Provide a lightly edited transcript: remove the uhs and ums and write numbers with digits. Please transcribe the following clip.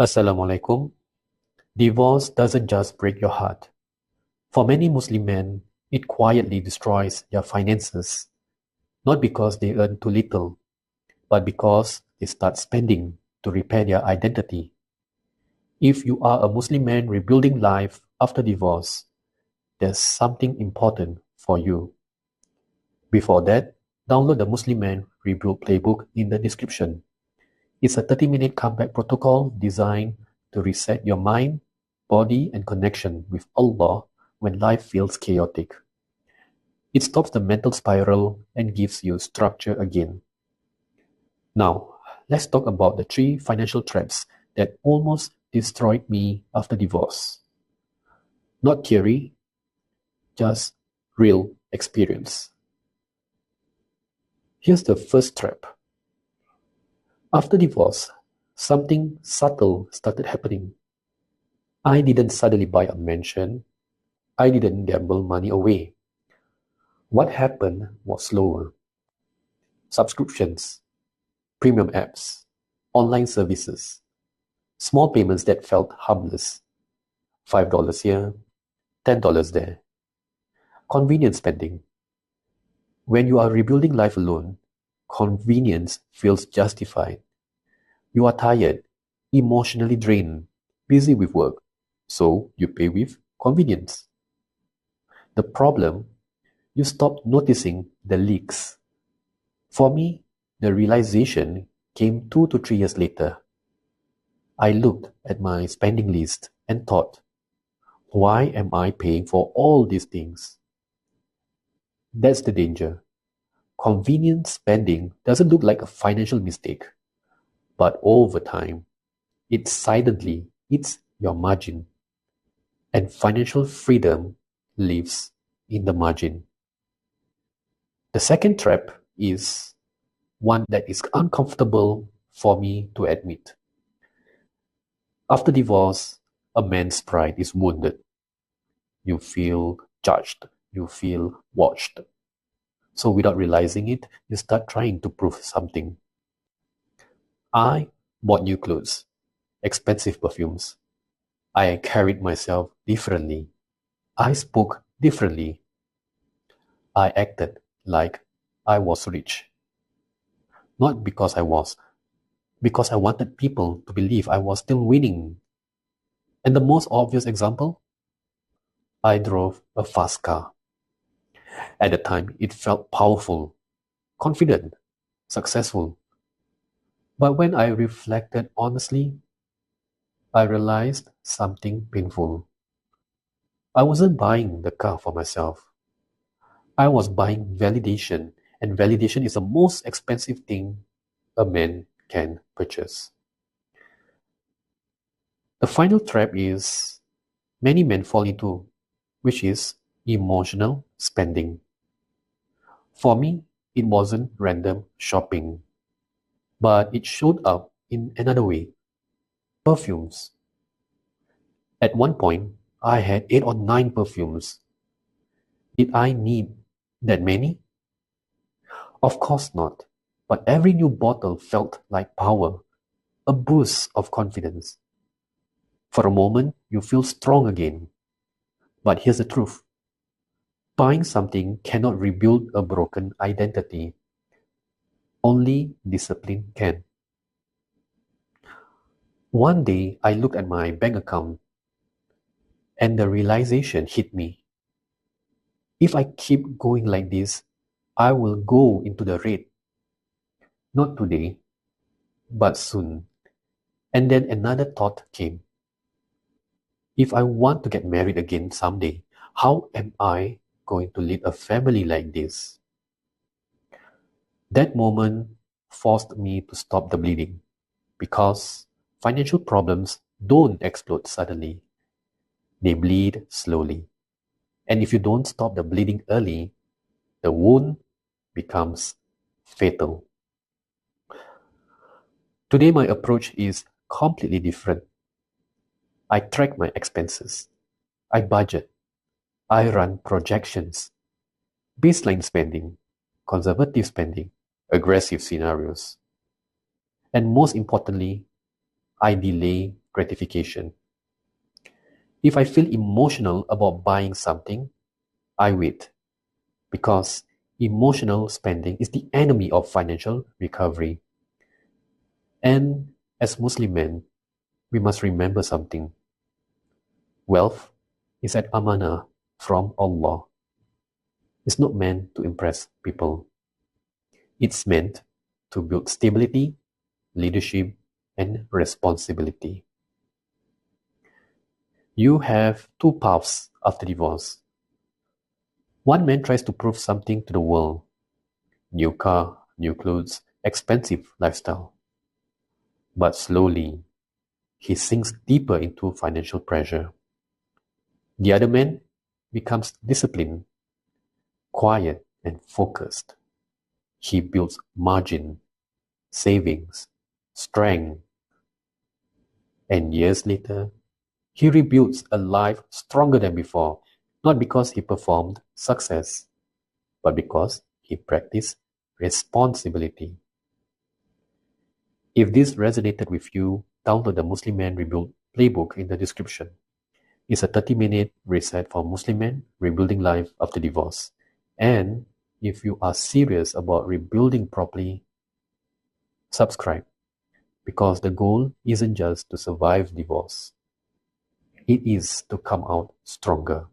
Assalamualaikum. Divorce doesn't just break your heart. For many Muslim men, it quietly destroys their finances, not because they earn too little, but because they start spending to repair their identity. If you are a Muslim man rebuilding life after divorce, there's something important for you. Before that, download the Muslim Man Rebuild Playbook in the description. It's a 30-minute comeback protocol designed to reset your mind, body, and connection with Allah when life feels chaotic. It stops the mental spiral and gives you structure again. Now, let's talk about the 3 financial traps that almost destroyed me after divorce. Not theory, just real experience. Here's the first trap. After divorce, something subtle started happening. I didn't suddenly buy a mansion. I didn't gamble money away. What happened was slower. Subscriptions, premium apps, online services, small payments that felt harmless. $5 here, $10 there. Convenience spending. When you are rebuilding life alone, convenience feels justified. You are tired, emotionally drained, busy with work, so you pay with convenience. The problem, you stop noticing the leaks. For me, the realization came 2 to 3 years later. I looked at my spending list and thought, why am I paying for all these things? That's the danger. Convenient spending doesn't look like a financial mistake, but over time, it silently eats your margin. And financial freedom lives in the margin. The second trap is one that is uncomfortable for me to admit. After divorce, a man's pride is wounded. You feel judged. You feel watched. So without realizing it, you start trying to prove something. I bought new clothes, expensive perfumes. I carried myself differently. I spoke differently. I acted like I was rich. Not because I wanted people to believe I was still winning. And the most obvious example, I drove a fast car. At the time, it felt powerful, confident, successful. But when I reflected honestly, I realized something painful. I wasn't buying the car for myself. I was buying validation, and validation is the most expensive thing a man can purchase. The final trap is many men fall into, which is emotional spending. For me, it wasn't random shopping, but it showed up in another way. Perfumes. At one point, I had 8 or 9 perfumes. Did I need that many? Of course not. But every new bottle felt like power, a boost of confidence. For a moment, you feel strong again. But here's the truth. Buying something cannot rebuild a broken identity. Only discipline can. One day, I looked at my bank account and the realization hit me. If I keep going like this, I will go into the red. Not today, but soon. And then another thought came. If I want to get married again someday, how am I going to lead a family like this? That moment forced me to stop the bleeding because financial problems don't explode suddenly. They bleed slowly. And if you don't stop the bleeding early, the wound becomes fatal. Today, my approach is completely different. I track my expenses. I budget. I run projections, baseline spending, conservative spending, aggressive scenarios. And most importantly, I delay gratification. If I feel emotional about buying something, I wait, because emotional spending is the enemy of financial recovery. And as Muslim men, we must remember something. Wealth is an amanah from Allah. It's not meant to impress people. It's meant to build stability, leadership, and responsibility. You have two paths after divorce. One man tries to prove something to the world: new car, new clothes, expensive lifestyle. But slowly, he sinks deeper into financial pressure. The other man becomes disciplined, quiet, and focused. He builds margin, savings, strength, and years later, he rebuilds a life stronger than before, not because he performed success, but because he practiced responsibility. If this resonated with you, download the Muslim Man Rebuild playbook in the description. It's a 30-minute reset for Muslim men rebuilding life after divorce. And if you are serious about rebuilding properly, subscribe, because the goal isn't just to survive divorce. It is to come out stronger.